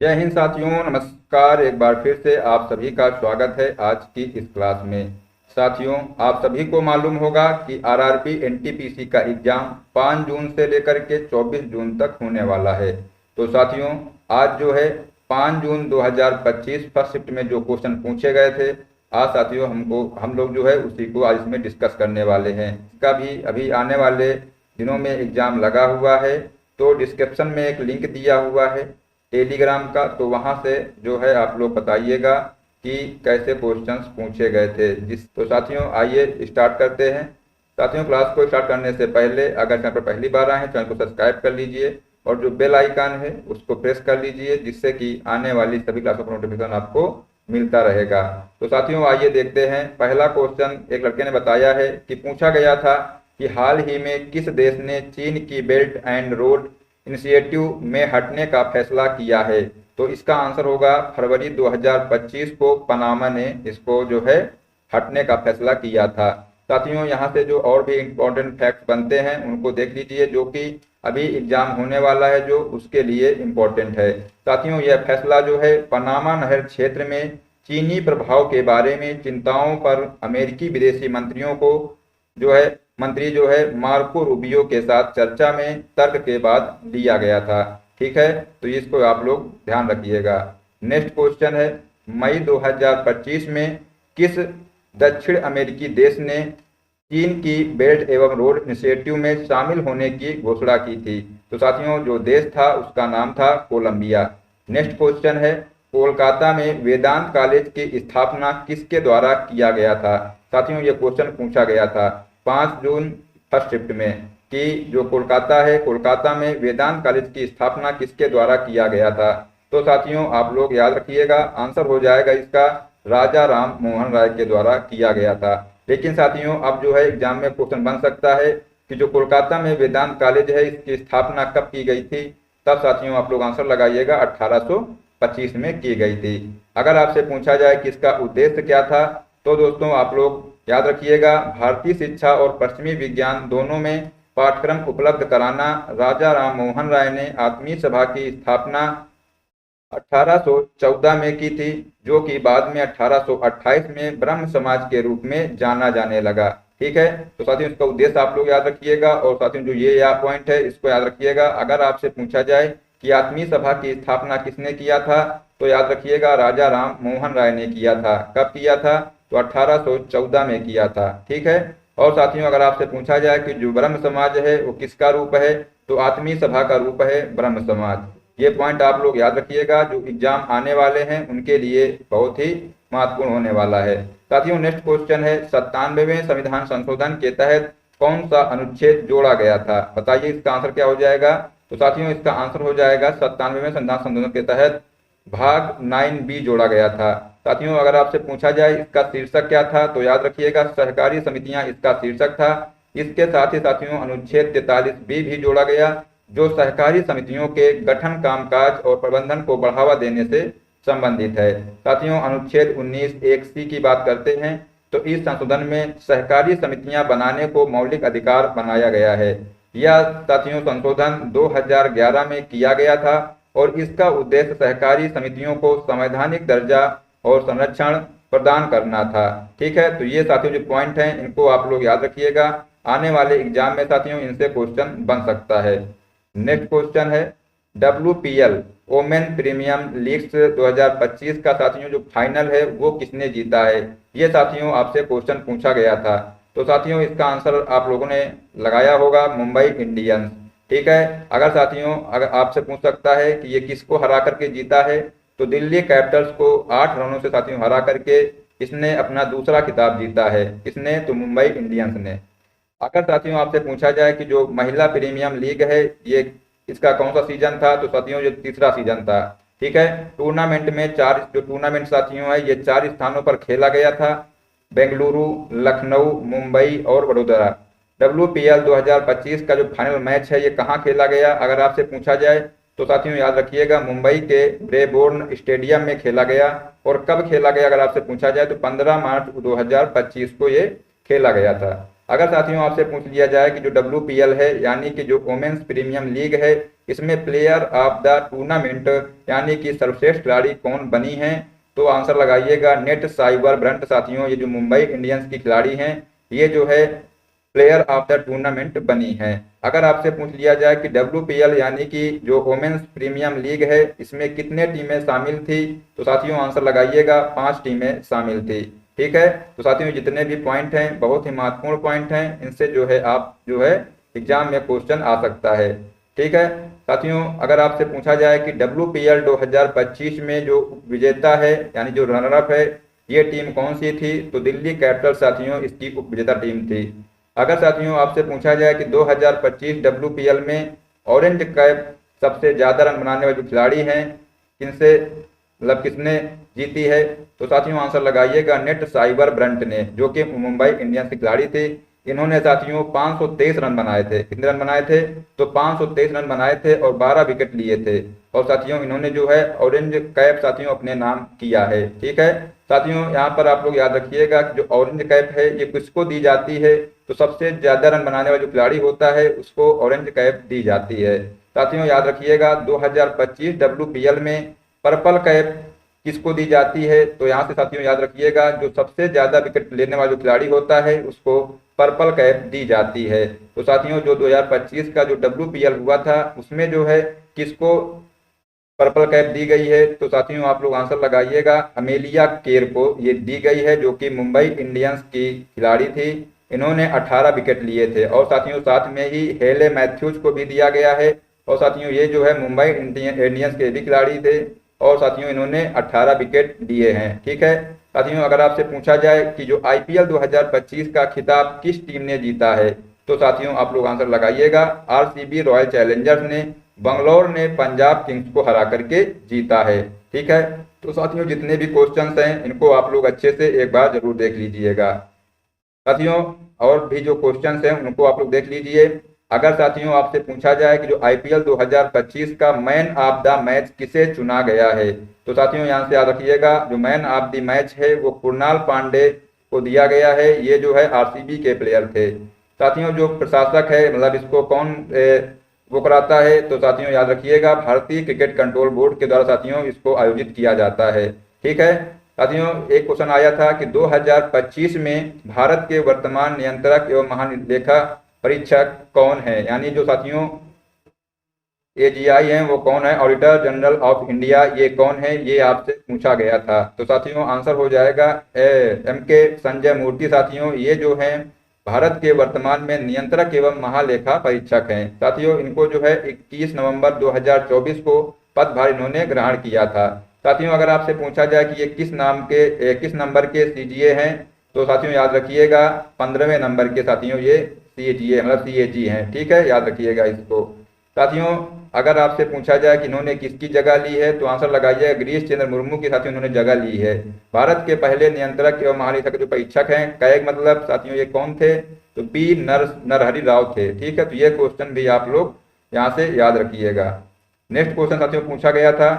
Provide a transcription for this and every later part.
जय हिंद साथियों, नमस्कार। एक बार फिर से आप सभी का स्वागत है आज की इस क्लास में। साथियों, आप सभी को मालूम होगा कि आरआरबी एनटीपीसी का एग्जाम 5 जून से लेकर के 24 जून तक होने वाला है। तो साथियों, आज जो है 5 जून 2025 फर्स्ट शिफ्ट में जो क्वेश्चन पूछे गए थे, आज साथियों हम लोग जो है उसी को आज इसमें डिस्कस करने वाले हैं। इसका भी अभी आने वाले दिनों में एग्जाम लगा हुआ है। तो डिस्क्रिप्शन में एक लिंक दिया हुआ है टेलीग्राम का, तो वहां से जो है आप लोग बताइएगा कि कैसे क्वेश्चंस पूछे गए थे। तो साथियों, आइए स्टार्ट करते हैं। साथियों, क्लास को स्टार्ट करने से पहले अगर चैनल पर पहली बार आए हैं, चैनल को सब्सक्राइब कर लीजिए और जो बेल आइकन है उसको प्रेस कर लीजिए, जिससे कि आने वाली सभी क्लासों का नोटिफिकेशन आपको मिलता रहेगा। तो साथियों, आइए देखते हैं। पहला क्वेश्चन एक लड़के ने बताया है कि पूछा गया था कि हाल ही में किस देश ने चीन की बेल्ट एंड रोड इनिशिएटिव में हटने का फैसला किया है। तो इसका आंसर होगा फरवरी 2025 को पनामा ने इसको जो है हटने का फैसला किया था। साथियों, यहाँ से जो और भी इम्पोर्टेंट फैक्ट बनते हैं उनको देख लीजिए, जो कि अभी एग्जाम होने वाला है जो उसके लिए इम्पोर्टेंट है। साथियों, यह फैसला जो है पनामा नहर क्षेत्र में चीनी प्रभाव के बारे में चिंताओं पर अमेरिकी विदेशी मंत्री जो है मार्को रूबियो के साथ चर्चा में तर्क के बाद लिया गया था। ठीक है, तो इसको आप लोग ध्यान रखिएगा। नेक्स्ट क्वेश्चन है, मई 2025 में किस दक्षिण अमेरिकी देश ने चीन की बेल्ट एवं रोड इनिशिएटिव में शामिल होने की घोषणा की थी। तो साथियों, जो देश था उसका नाम था कोलंबिया। नेक्स्ट क्वेश्चन है, कोलकाता में वेदांत कॉलेज की स्थापना किसके द्वारा किया गया था। साथियों, यह क्वेश्चन पूछा गया था 5 जून फर्स्ट शिफ्ट में कि जो कोलकाता है, कोलकाता में वेदांत कॉलेज की स्थापना किसके द्वारा किया गया था। तो साथियों, आप लोग याद रखिएगा, आंसर हो जाएगा इसका राजा राम मोहन राय के द्वारा किया गया था। लेकिन साथियों, अब जो है एग्जाम में क्वेश्चन बन सकता है कि जो कोलकाता में वेदांत कॉलेज है इसकी स्थापना कब की गई थी। तब साथियों आप लोग आंसर लगाइएगा 1825 में की गई थी। अगर आपसे पूछा जाए कि इसका उद्देश्य क्या था, तो दोस्तों आप लोग याद रखिएगा, भारतीय शिक्षा और पश्चिमी विज्ञान दोनों में पाठ्यक्रम उपलब्ध कराना। राजा राम मोहन राय ने आत्मीय सभा की स्थापना 1814 में की थी, जो कि बाद में 1828 में ब्रह्म समाज के रूप में जाना जाने लगा। ठीक है, तो साथियों इसका उद्देश्य आप लोग याद रखिएगा। और साथियों, जो ये पॉइंट है इसको याद रखिएगा। अगर आपसे पूछा जाए कि आत्मीय सभा की स्थापना किसने किया था, तो याद रखिएगा राजा राम मोहन राय ने किया था। कब किया था, तो 1814 में किया था। ठीक है, और साथियों अगर आपसे पूछा जाए कि जो ब्रह्म समाज है वो किसका रूप है, तो आत्मीय सभा का रूप है ब्रह्म समाज। ये पॉइंट आप लोग याद रखिएगा, जो एग्जाम आने वाले हैं उनके लिए बहुत ही महत्वपूर्ण होने वाला है। साथियों, नेक्स्ट क्वेश्चन है, 97वें संविधान संशोधन के तहत कौन सा अनुच्छेद जोड़ा गया था। बताइए इसका आंसर क्या हो जाएगा। तो साथियों, इसका आंसर हो जाएगा 97वें संविधान संशोधन के तहत भाग 9B जोड़ा गया था। साथियों, अगर आपसे पूछा जाए इसका शीर्षक क्या था, तो याद रखिएगा सहकारी समितियां इसका शीर्षक था। इसके साथ ही साथियों अनुच्छेद 43B भी जोड़ा गया, जो सहकारी समितियों के गठन, कामकाज और प्रबंधन को बढ़ावा देने से संबंधित है। साथियों, अनुच्छेद 19(1)C की बात करते हैं, तो इस संशोधन में सहकारी समितियां बनाने को मौलिक अधिकार बनाया गया है। यह साथियों संशोधन 2011 में किया गया था और इसका उद्देश्य सहकारी समितियों को संवैधानिक दर्जा और संरक्षण प्रदान करना था। ठीक है, तो ये साथियों जो पॉइंट हैं इनको आप लोग याद रखिएगा। आने वाले एग्जाम में साथियों इनसे क्वेश्चन बन सकता है। नेक्स्ट क्वेश्चन है, WPL वोमेन प्रीमियम लीग्स 2025 का साथियों जो फाइनल है वो किसने जीता है। ये साथियों आपसे क्वेश्चन पूछा गया था। तो साथियों इसका आंसर आप लोगों ने लगाया होगा मुंबई इंडियंस। ठीक है, अगर आपसे पूछ सकता है कि ये किसको हरा करके जीता है, तो दिल्ली कैपिटल्स को 8 रनों से साथियों हरा करके इसने अपना दूसरा खिताब जीता है। किसने, तो मुंबई इंडियंस ने। अगर साथियों आपसे पूछा जाए कि जो महिला प्रीमियम लीग है ये इसका कौन सा सीजन था, तो साथियों ये तीसरा सीजन था। ठीक है, टूर्नामेंट में जो टूर्नामेंट साथियों है ये 4 स्थानों पर खेला गया था, बेंगलुरु, लखनऊ, मुंबई और वडोदरा। WPL 2025 का जो फाइनल मैच है ये कहाँ खेला गया, अगर आपसे पूछा जाए तो साथियों याद रखिएगा मुंबई के ब्रेबोर्न स्टेडियम में खेला गया। और कब खेला गया अगर आपसे पूछा जाए तो 15 मार्च 2025 को ये खेला गया था। अगर साथियों आपसे पूछ लिया जाए कि जो WPL है यानी कि जो वोमेन्स प्रीमियम लीग है इसमें प्लेयर ऑफ द टूर्नामेंट यानी कि सर्वश्रेष्ठ खिलाड़ी कौन बनी है, तो आंसर लगाइएगा नेट साइबर ब्रंट। साथियों ये जो मुंबई इंडियंस की खिलाड़ी हैं ये जो है प्लेयर ऑफ द टूर्नामेंट बनी है। अगर आपसे पूछ लिया जाए कि WPL यानी कि जो वोमेन्स प्रीमियम लीग है इसमें कितने टीमें शामिल थी, तो साथियों आंसर लगाइएगा 5 टीमें शामिल थी। ठीक है, तो साथियों जितने भी पॉइंट हैं बहुत ही महत्वपूर्ण पॉइंट हैं, इनसे जो है आप जो है एग्जाम में क्वेश्चन आ सकता है। ठीक है साथियों, अगर आपसे पूछा जाए कि WPL 2025 में जो विजेता है यानी जो रनर अप है ये टीम कौन सी थी, तो दिल्ली कैपिटल साथियों इसकी उप विजेता टीम थी। अगर साथियों आपसे पूछा जाए कि 2025 WPL में ऑरेंज कैप सबसे ज्यादा रन बनाने वाले जो खिलाड़ी हैं किनसे मतलब किसने जीती है, तो साथियों आंसर लगाइएगा नेट साइबर ब्रंट ने, जो कि मुंबई इंडियंस के खिलाड़ी थे। इन्होंने साथियों 523 रन बनाए थे। कितने रन बनाए थे, तो 523 रन बनाए थे और 12 विकेट लिए थे। और साथियों इन्होंने जो है ऑरेंज कैप साथियों अपने नाम किया है। ठीक है साथियों, यहाँ पर आप लोग याद रखिएगा कि जो ऑरेंज कैप है ये किसको दी जाती है, तो सबसे ज्यादा रन बनाने वाला जो खिलाड़ी होता है उसको ऑरेंज कैप दी जाती है। साथियों याद रखिएगा 2025 WPL में पर्पल कैप किसको दी जाती है, तो यहाँ से साथियों याद रखिएगा जो सबसे ज्यादा विकेट लेने वाला जो खिलाड़ी होता है उसको पर्पल कैप दी जाती है। तो साथियों जो 2025 का जो WPL हुआ था उसमें जो है किसको पर्पल कैप दी गई है, तो साथियों आप लोग आंसर लगाइएगा अमेलिया केर को ये दी गई है, जो कि मुंबई इंडियंस की खिलाड़ी थी। इन्होंने 18 विकेट लिए थे। और साथियों साथ में ही हेले मैथ्यूज को भी दिया गया है। और साथियों ये जो है मुंबई इंडियंस के भी खिलाड़ी थे और साथियों इन्होंने 18 विकेट लिए हैं। ठीक है साथियों, अगर आपसे पूछा जाए कि जो IPL 2025 का खिताब किस टीम ने जीता है, तो साथियों आप लोग आंसर लगाइएगा RCB रॉयल चैलेंजर्स ने, बंगलौर ने पंजाब किंग्स को हरा करके जीता है। ठीक है, तो साथियों जितने भी क्वेश्चंस हैं इनको आप लोग अच्छे से एक बार जरूर देख लीजिएगा। साथियों और भी जो क्वेश्चंस हैं उनको आप लोग देख लीजिए। अगर साथियों आपसे पूछा जाए कि जो IPL 2025 का मैन ऑफ द मैच किसे चुना गया है, तो साथियों यहाँ से याद रखिएगा जो मैन ऑफ द मैच है वो कुणाल पांडे को दिया गया है। ये जो है RCB के प्लेयर थे। साथियों जो प्रशासक है मतलब इसको कौन वो कराता है, तो साथियों याद रखिएगा भारतीय क्रिकेट कंट्रोल बोर्ड के द्वारा साथियों इसको आयोजित किया जाता है। ठीक है साथियों, एक क्वेश्चन आया था कि 2025 में भारत के वर्तमान नियंत्रक एवं महानिदेशक परीक्षक कौन है, यानी जो साथियों AGI हैं वो कौन है, ऑडिटर जनरल ऑफ इंडिया ये कौन है, ये आपसे पूछा गया था। तो साथियों आंसर हो जाएगा MK संजय मूर्ति। साथियों ये जो है भारत के वर्तमान में नियंत्रक एवं महालेखा परीक्षक हैं। साथियों इनको जो है 21 नवंबर 2024 को पदभार इन्होंने ग्रहण किया था। साथियों अगर आपसे पूछा जाए कि ये किस नंबर के CGA हैं, तो साथियों याद रखिएगा 15वें नंबर के साथियों ये CGA मतलब CAG हैं। ठीक है, याद रखिएगा इसको। साथियों अगर आपसे पूछा जाए कि इन्होंने किसकी जगह ली है, तो आंसर लगाइए गिरीश चंद्र मुर्मू की साथियों इन्होंने जगह ली है। भारत के पहले नियंत्रक एवं महानिदेशक जो परीक्षक हैं कैग मतलब साथियों ये कौन थे, तो B नरहरि राव थे। ठीक है, तो ये क्वेश्चन भी आप लोग यहाँ से याद रखिएगा। नेक्स्ट क्वेश्चन साथियों पूछा गया था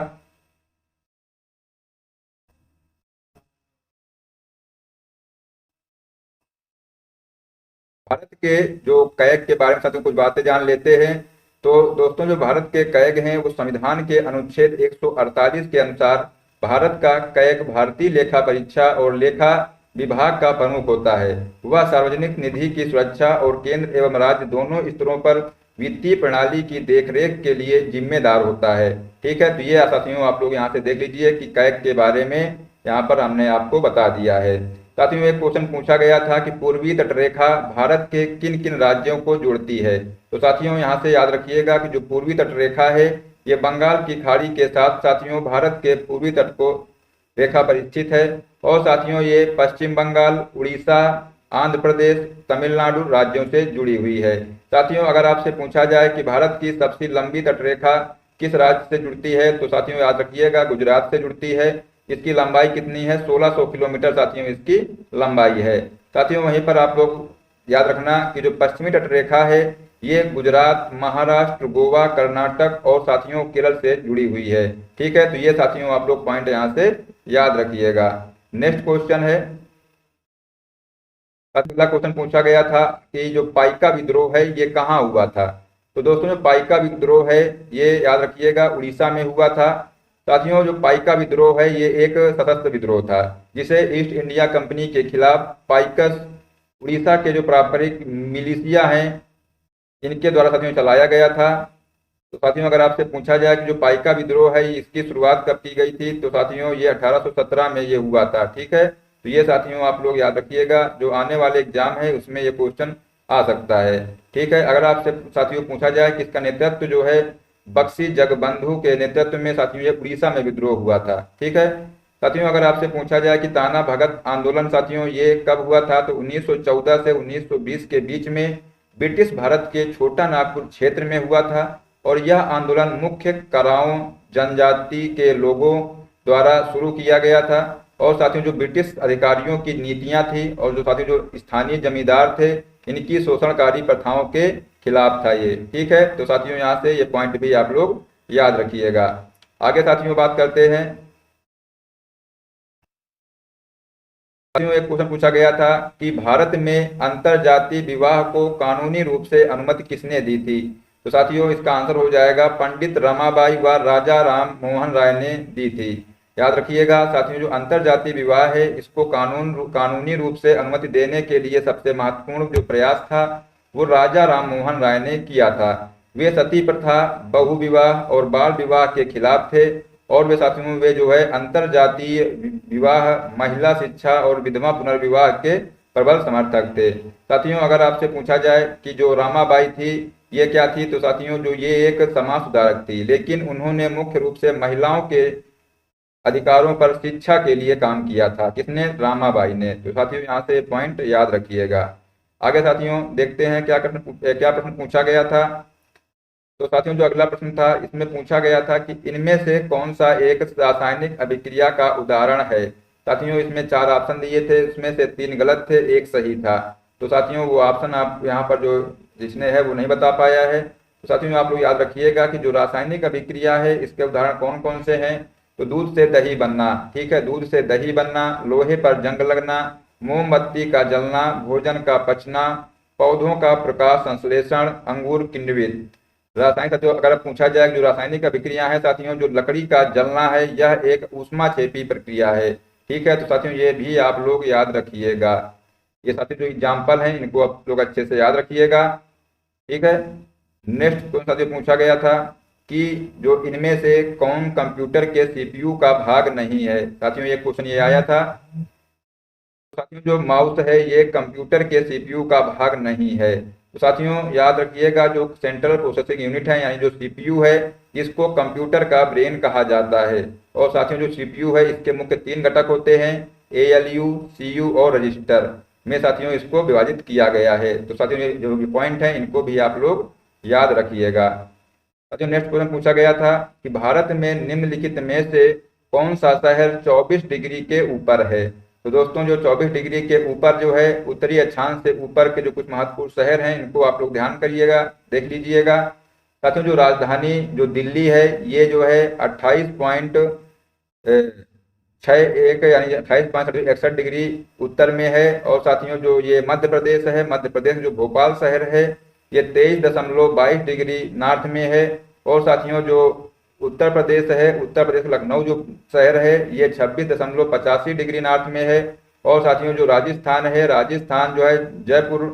भारत के जो कैग के बारे में साथियों कुछ बातें जान लेते हैं। तो दोस्तों जो भारत के कैग हैं वो संविधान के अनुच्छेद 148 के अनुसार भारत का कैग भारतीय लेखा परीक्षा और लेखा विभाग का प्रमुख होता है। वह सार्वजनिक निधि की सुरक्षा और केंद्र एवं राज्य दोनों स्तरों पर वित्तीय प्रणाली की देखरेख के लिए जिम्मेदार होता है। ठीक है, तो ये साथियों आप लोग यहाँ से देख लीजिए कि कैग के बारे में यहाँ पर हमने आपको बता दिया है। साथियों एक क्वेश्चन पूछा गया था कि पूर्वी तटरेखा भारत के किन किन राज्यों को जोड़ती है, तो साथियों यहाँ से याद रखिएगा कि जो पूर्वी तटरेखा है ये बंगाल की खाड़ी के साथ साथियों भारत के पूर्वी तट को रेखा पर स्थित है। और साथियों ये पश्चिम बंगाल, उड़ीसा, आंध्र प्रदेश, तमिलनाडु राज्यों से जुड़ी हुई है। साथियों अगर आपसे पूछा जाए कि भारत की सबसे लंबी तटरेखा किस राज्य से जुड़ती है, तो साथियों याद रखिएगा गुजरात से जुड़ती है। इसकी लंबाई कितनी है, 1600 किलोमीटर साथियों इसकी लंबाई है। साथियों वहीं पर आप लोग याद रखना कि जो पश्चिमी तटरेखा है ये गुजरात, महाराष्ट्र, गोवा, कर्नाटक और साथियों केरल से जुड़ी हुई है। ठीक है, तो ये साथियों आप लोग पॉइंट यहाँ से याद रखिएगा। नेक्स्ट क्वेश्चन है, अगला क्वेश्चन पूछा गया था कि जो पाइका विद्रोह है ये कहाँ हुआ था, तो दोस्तों जो पाइका विद्रोह है ये याद रखिएगा उड़ीसा में हुआ था। साथियों जो पाइका विद्रोह है ये एक सशस्त्र विद्रोह था जिसे ईस्ट इंडिया कंपनी के खिलाफ पाइकस उड़ीसा के जो पारंपरिक मिलिशिया हैं इनके द्वारा साथियों चलाया गया था। तो साथियों अगर आपसे पूछा जाए कि जो पाइका विद्रोह है इसकी शुरुआत कब की गई थी, तो साथियों ये 1817 में ये हुआ था। ठीक है, तो ये साथियों आप लोग याद रखिएगा, जो आने वाले एग्जाम है उसमें ये क्वेश्चन आ सकता है। ठीक है, अगर आपसे साथियों पूछा जाए कि इसका नेतृत्व जो है बख्शी जगबंधु के नेतृत्व में साथियों ये उड़ीसा में विद्रोह हुआ था। ठीक है साथियों, अगर आपसे पूछा जाए कि ताना भगत आंदोलन साथियों ये कब हुआ था, तो 1914 से 1920 के बीच में ब्रिटिश भारत के छोटा नागपुर क्षेत्र में हुआ था और यह आंदोलन मुख्य कराओं जनजाति के लोगों द्वारा शुरू किया गया था। और साथियों जो ब्रिटिश अधिकारियों की नीतियां थी और जो साथियों जो स्थानीय जमींदार थे इनकी शोषणकारी प्रथाओं के खिलाफ था ये। ठीक है, तो साथियों यहाँ से ये पॉइंट भी आप लोग याद रखिएगा। आगे साथियों बात करते हैं। साथियों एक क्वेश्चन पूछा गया था कि भारत में अंतरजातीय विवाह को कानूनी रूप से अनुमति किसने दी थी, तो साथियों इसका आंसर हो जाएगा पंडित रमाबाई व राजा राम मोहन राय ने दी थी। याद रखिएगा साथियों जो अंतरजातीय विवाह है इसको कानूनी रूप से अनुमति देने के लिए सबसे महत्वपूर्ण जो प्रयास था वो राजा राम मोहन राय ने किया था। वे सती प्रथा, बहु विवाह और बाल विवाह के खिलाफ थे और वे साथियों वे जो है अंतरजातीय विवाह, महिला शिक्षा और विधवा पुनर्विवाह के प्रबल समर्थक थे। साथियों अगर आपसे पूछा जाए कि जो रामाबाई थी ये क्या थी, तो साथियों जो ये एक समाज सुधारक थी, लेकिन उन्होंने मुख्य रूप से महिलाओं के अधिकारों पर शिक्षा के लिए काम किया था। किसने? रामाबाई ने। तो साथियों यहाँ से पॉइंट याद रखिएगा। आगे साथियों देखते हैं क्या प्रश्न पूछा गया था। तो साथियों जो अगला प्रश्न था इसमें पूछा गया था कि इनमें से कौन सा एक रासायनिक अभिक्रिया का उदाहरण है। साथियों इसमें 4 ऑप्शन दिए थे, इसमें से 3 गलत थे, 1 सही था। तो साथियों वो ऑप्शन आप यहाँ पर जो जिसने है वो नहीं बता पाया है। तो साथियों आप लोग याद रखिएगा कि जो रासायनिक अभिक्रिया है इसके उदाहरण कौन कौन से हैं। तो दूध से दही बनना, ठीक है, दूध से दही बनना, लोहे पर जंग लगना, मोमबत्ती का जलना, भोजन का पचना, पौधों का प्रकाश संश्लेषण, अंगूर किण्वित। रासायनिक साथियों अगर पूछा जाए जो रासायनिक अभिक्रिया है साथियों जो लकड़ी का जलना है यह एक ऊष्माक्षेपी प्रक्रिया है। ठीक है, तो साथियों ये भी आप लोग याद रखिएगा। ये साथियों जो एग्जाम्पल हैं इनको आप लोग अच्छे से याद रखिएगा। ठीक है, नेक्स्ट क्वेश्चन साथियों पूछा गया था कि जो इनमें से कौन कंप्यूटर के सीपीयू का भाग नहीं है। साथियों ये क्वेश्चन ये आया था। साथियों जो माउस है ये कंप्यूटर के सीपीयू का भाग नहीं है। तो साथियों याद रखिएगा जो सेंट्रल प्रोसेसिंग यूनिट है यानी जो सीपीयू है इसको कंप्यूटर का ब्रेन कहा जाता है। और साथियों जो सीपीयू है इसके मुख्य 3 घटक होते हैं, एएलयू, सीयू और रजिस्टर में साथियों इसको विभाजित किया गया है। तो साथियों ये जो भी पॉइंट है इनको भी आप लोग याद रखिएगा। साथियों नेक्स्ट क्वेश्चन पूछा गया था कि भारत में निम्नलिखित में से कौन सा शहर 24 डिग्री के ऊपर है। तो दोस्तों जो 24 डिग्री के ऊपर जो है उत्तरी अक्षांश से ऊपर के जो कुछ महत्वपूर्ण शहर हैं इनको आप लोग ध्यान करिएगा, देख लीजिएगा। साथियों जो राजधानी जो दिल्ली है ये जो है 28.61 यानी 28.61 डिग्री उत्तर में है। और साथियों जो ये मध्य प्रदेश है, मध्य प्रदेश जो भोपाल शहर है ये 23.22 डिग्री नॉर्थ में है। और साथियों जो उत्तर प्रदेश है, उत्तर प्रदेश लखनऊ जो शहर है ये 26.85 डिग्री नॉर्थ में है। और साथियों जो राजस्थान है, राजस्थान जो है जयपुर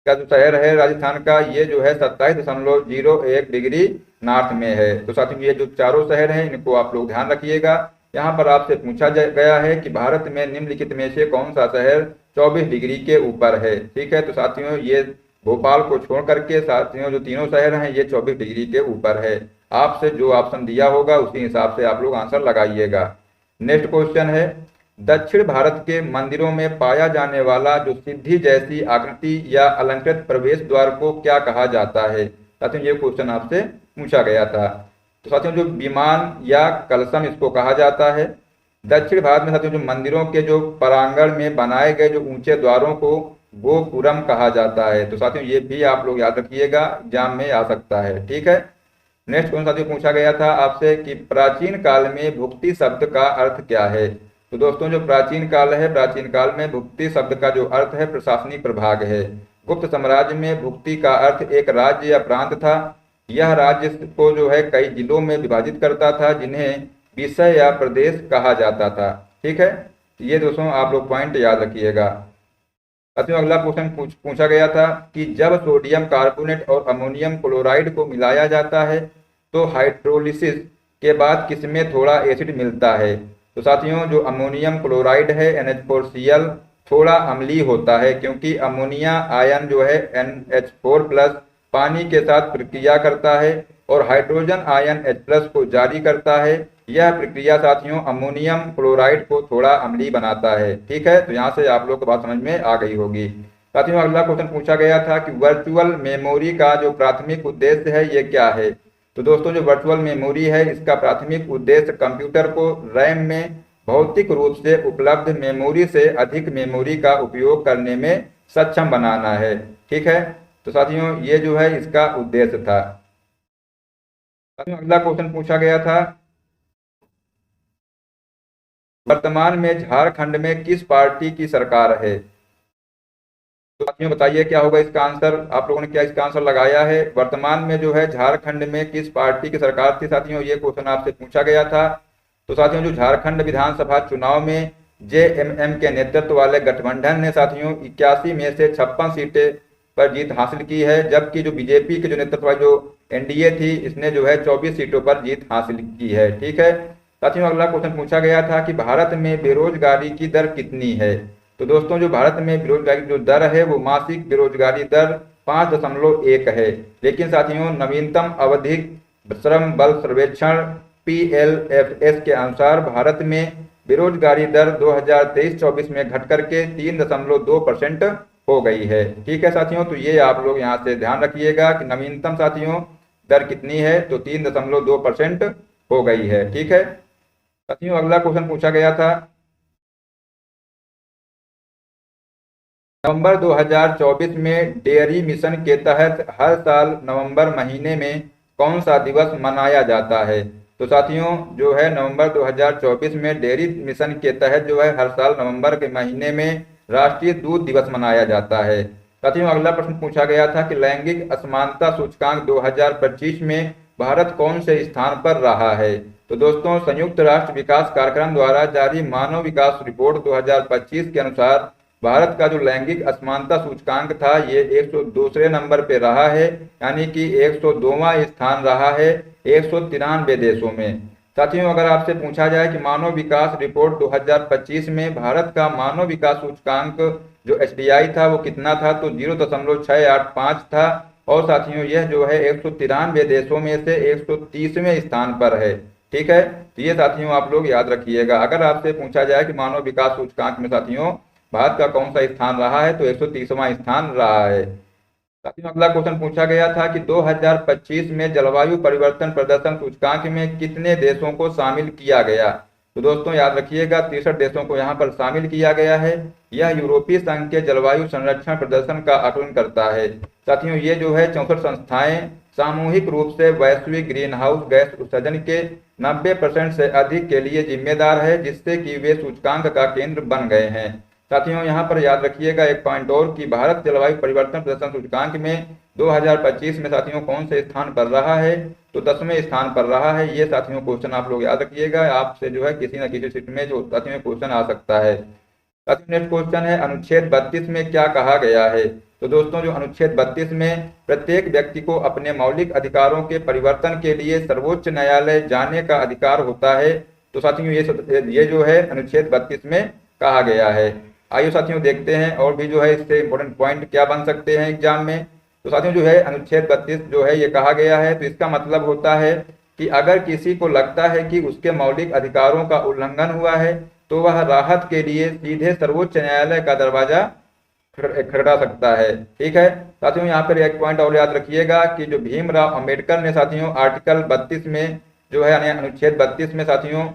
का जो शहर है राजस्थान का ये जो है 27.01 डिग्री नॉर्थ में है। तो साथियों ये जो चारों शहर हैं इनको आप लोग ध्यान रखिएगा। यहाँ पर आपसे पूछा गया है कि भारत में निम्नलिखित में से कौन सा शहर 24 डिग्री के ऊपर है। ठीक है, तो साथियों ये भोपाल को छोड़ करके साथियों जो तीनों शहर हैं ये 24 डिग्री के ऊपर है। आपसे जो ऑप्शन दिया होगा उसी हिसाब से आप लोग आंसर लगाइएगा। नेक्स्ट क्वेश्चन है दक्षिण भारत के मंदिरों में पाया जाने वाला जो सिद्धि जैसी आकृति या अलंकृत प्रवेश द्वार को क्या कहा जाता है। साथियों ये क्वेश्चन आपसे पूछा गया था। तो साथियों जो विमान या कलशम इसको कहा जाता है। दक्षिण भारत में साथियों जो मंदिरों के जो प्रांगण में बनाए गए जो ऊंचे द्वारों को गोपुरम कहा जाता है। तो साथियों ये भी आप लोग याद रखिएगा, एग्जाम में आ सकता है। ठीक है, नेक्स्ट क्वेश्चन साथियों पूछा गया था आपसे कि प्राचीन काल में भुक्ति शब्द का अर्थ क्या है। तो दोस्तों जो प्राचीन काल है, प्राचीन काल में भुक्ति शब्द का जो अर्थ है प्रशासनिक प्रभाग है। गुप्त साम्राज्य में भुक्ति का अर्थ एक राज्य या प्रांत था यह राज्य को जो है कई जिलों में विभाजित करता था, जिन्हें विषय या प्रदेश कहा जाता था। ठीक है, ये दोस्तों आप लोग पॉइंट याद रखिएगा। साथियों अगला क्वेश्चन पूछा गया था कि जब सोडियम कार्बोनेट और अमोनियम क्लोराइड को मिलाया जाता है तो हाइड्रोलिसिस के बाद किसमें थोड़ा एसिड मिलता है। तो साथियों जो अमोनियम क्लोराइड है NH4Cl थोड़ा अम्लीय होता है, क्योंकि अमोनिया आयन जो है NH4+ पानी के साथ प्रक्रिया करता है और हाइड्रोजन आयन H+ को जारी करता है। यह प्रक्रिया साथियों अमोनियम क्लोराइड को थोड़ा अम्लीय बनाता है। ठीक है, तो यहाँ से आप लोग को बात समझ में आ गई होगी। साथियों अगला क्वेश्चन पूछा गया था कि वर्चुअल मेमोरी का जो प्राथमिक उद्देश्य है ये क्या है। तो दोस्तों जो वर्चुअल मेमोरी है इसका प्राथमिक उद्देश्य कंप्यूटर को रैम में भौतिक रूप से उपलब्ध मेमोरी से अधिक मेमोरी का उपयोग करने में सक्षम बनाना है। ठीक है, तो साथियों ये जो है इसका उद्देश्य था। साथियों अगला क्वेश्चन पूछा गया था वर्तमान में झारखंड में किस पार्टी की सरकार है। तो साथियों बताइए क्या होगा इसका आंसर। आप लोगों ने क्या इसका आंसर लगाया है। वर्तमान में जो है झारखंड में किस पार्टी की सरकार थी साथियों, ये क्वेश्चन आपसे पूछा गया था। तो साथियों जो झारखंड विधानसभा चुनाव में JMM के नेतृत्व वाले गठबंधन ने साथियों 81 में से 56 सीटें पर जीत हासिल की है, जबकि जो बीजेपी के जो नेतृत्व वाली जो NDA थी इसने जो है 24 सीटों पर जीत हासिल की है। ठीक है, साथियों अगला क्वेश्चन पूछा गया था कि भारत में बेरोजगारी की दर कितनी है। तो दोस्तों जो भारत में बेरोजगारी जो दर है वो मासिक बेरोजगारी दर 5.1 है, लेकिन साथियों नवीनतम आवधिक श्रम बल सर्वेक्षण PLFS के अनुसार भारत में बेरोजगारी दर 2023-24 में घट करके 3.2% हो गई है। ठीक है साथियों, तो ये आप लोग यहाँ से ध्यान रखिएगा कि नवीनतम साथियों दर कितनी है, तो 3.2% हो गई है। ठीक है साथियों अगला क्वेश्चन पूछा गया था नवंबर 2024 में डेयरी मिशन के तहत हर साल नवंबर महीने में कौन सा दिवस मनाया जाता है। तो साथियों जो है नवंबर 2024 में डेयरी मिशन के तहत जो है हर साल नवंबर के महीने में राष्ट्रीय दूध दिवस मनाया जाता है। साथियों अगला प्रश्न पूछा गया था कि लैंगिक असमानता सूचकांक 2025 में भारत कौन से स्थान पर रहा है। तो दोस्तों संयुक्त राष्ट्र विकास कार्यक्रम द्वारा जारी मानव विकास रिपोर्ट 2025 के अनुसार भारत का जो लैंगिक असमानता सूचकांक था ये 102वें नंबर पे रहा है, यानी कि 102वां स्थान रहा है 193 देशों में। साथियों अगर आपसे पूछा जाए कि मानव विकास रिपोर्ट 2025 में भारत का मानव विकास सूचकांक जो HDI था वो कितना था, तो 0.685 था, और साथियों यह जो है 193 देशों में से 130वें स्थान पर है। ठीक है, तो ये साथियों आप लोग याद रखिएगा। अगर आपसे पूछा जाए कि मानव विकास सूचकांक में साथियों भारत का कौन सा स्थान रहा है, तो 130वां स्थान रहा है। साथियों अगला क्वेश्चन पूछा गया था कि 2025 में जलवायु परिवर्तन प्रदर्शन सूचकांक में कितने देशों को शामिल किया गया। तो दोस्तों याद रखिएगा 63 देशों को यहाँ पर शामिल किया गया है। यह यूरोपीय संघ के जलवायु संरक्षण प्रदर्शन का आकलन करता है। साथियों ये जो है 64 संस्थाएं सामूहिक रूप से वैश्विक ग्रीन हाउस गैस उत्सर्जन के 90% से अधिक के लिए जिम्मेदार है, जिससे कि वे सूचकांक का केंद्र बन गए हैं। साथियों यहाँ पर याद रखिएगा एक पॉइंट और कि भारत जलवायु परिवर्तन प्रदर्शन सूचकांक में 2025 में साथियों कौन से स्थान पर रहा है, तो 10वें स्थान पर रहा है। ये साथियों क्वेश्चन आप लोग याद रखिएगा, आपसे जो है किसी न किसी सीट में जो साथियों क्वेश्चन आ सकता है। साथियों नेक्स्ट क्वेश्चन है अनुच्छेद 32 में क्या कहा गया है। तो दोस्तों जो अनुच्छेद 32 में प्रत्येक व्यक्ति को अपने मौलिक अधिकारों के परिवर्तन के लिए सर्वोच्च न्यायालय जाने का अधिकार होता है। तो साथियों ये जो है अनुच्छेद 32 में कहा गया है। आइए साथियों देखते हैं और भी जो है इससे इंपॉर्टेंट पॉइंट क्या बन सकते हैं एग्जाम में। तो साथियों जो है अनुच्छेद 32 जो है ये कहा गया है, तो इसका मतलब होता है कि अगर किसी को लगता है कि उसके मौलिक अधिकारों का उल्लंघन हुआ है तो वह राहत के लिए सीधे सर्वोच्च न्यायालय का दरवाजा खटखटा सकता है। ठीक है साथियों, यहाँ पर एक पॉइंट और याद रखिएगा कि जो भीमराव अंबेडकर ने साथियों आर्टिकल 32 में जो है यानी अनुच्छेद 32 में साथियों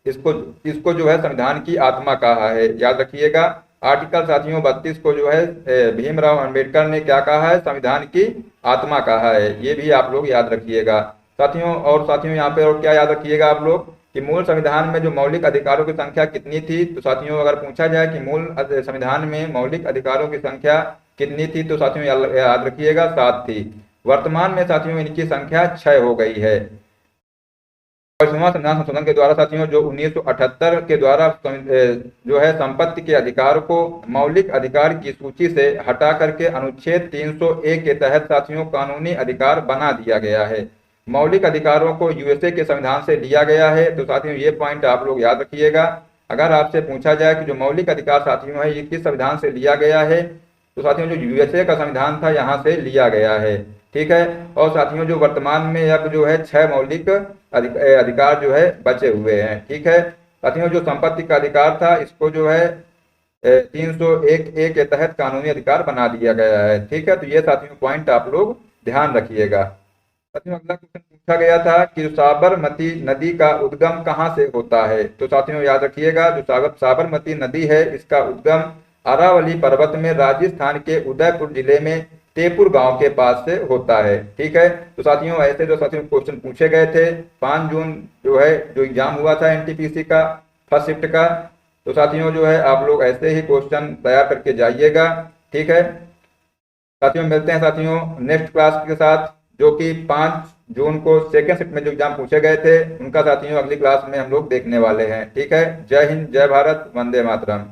इसको जो है संविधान की आत्मा कहा है। याद रखिएगा आर्टिकल साथियों 32 को जो है भीमराव अंबेडकर ने क्या कहा है, संविधान की आत्मा कहा है। ये भी आप लोग याद रखिएगा साथियों। और साथियों यहाँ पे और क्या याद रखिएगा आप लोग कि मूल संविधान में जो मौलिक अधिकारों की संख्या कितनी थी। तो साथियों अगर पूछा जाए कि मूल संविधान में मौलिक अधिकारों की संख्या कितनी थी, तो साथियों याद रखिएगा 7 थी। वर्तमान में साथियों इनकी संख्या 6 हो गई है। 22वां संविधान संशोधन के द्वारा साथियों जो 1978 के द्वारा जो है संपत्ति के अधिकार को मौलिक अधिकार की सूची से हटा करके अनुच्छेद 301 के तहत साथियों कानूनी अधिकार बना दिया गया है। मौलिक अधिकारों को यूएसए के संविधान से लिया गया है। तो साथियों ये पॉइंट आप लोग याद रखिएगा। अगर आपसे पूछा जाए कि जो मौलिक अधिकार साथियों है ये किस संविधान से लिया गया है, तो साथियों जो यूएसए का संविधान था यहाँ से लिया गया है। ठीक है। और साथियों जो वर्तमान में अब जो है 6 मौलिक अधिकार जो है बचे हुए हैं। ठीक है। साथियों जो संपत्ति का अधिकार था इसको जो है 301A के तहत कानूनी अधिकार बना दिया गया है। ठीक है। तो ये साथियों पॉइंट आप लोग ध्यान रखिएगा। साथियों अगला क्वेश्चन पूछा गया था कि साबरमती नदी का उद्गम कहाँ से होता है। तो साथियों याद रखिएगा जो साबरमती नदी है इसका उद्गम अरावली पर्वत में राजस्थान के उदयपुर जिले में तेपुर गांव के पास से होता है। ठीक है। तो साथियों ऐसे जो साथियों क्वेश्चन पूछे गए थे 5 जून जो है जो एग्जाम हुआ था एनटीपीसी का फर्स्ट शिफ्ट का, तो साथियों जो है आप लोग ऐसे ही क्वेश्चन तैयार करके जाइएगा। ठीक है। साथियों मिलते हैं साथियों नेक्स्ट क्लास के साथ, जो कि 5 जून को सेकेंड शिफ्ट में जो एग्जाम पूछे गए थे उनका साथियों अगली क्लास में हम लोग देखने वाले हैं। ठीक है। जय हिंद, जय भारत, वंदे मातरम।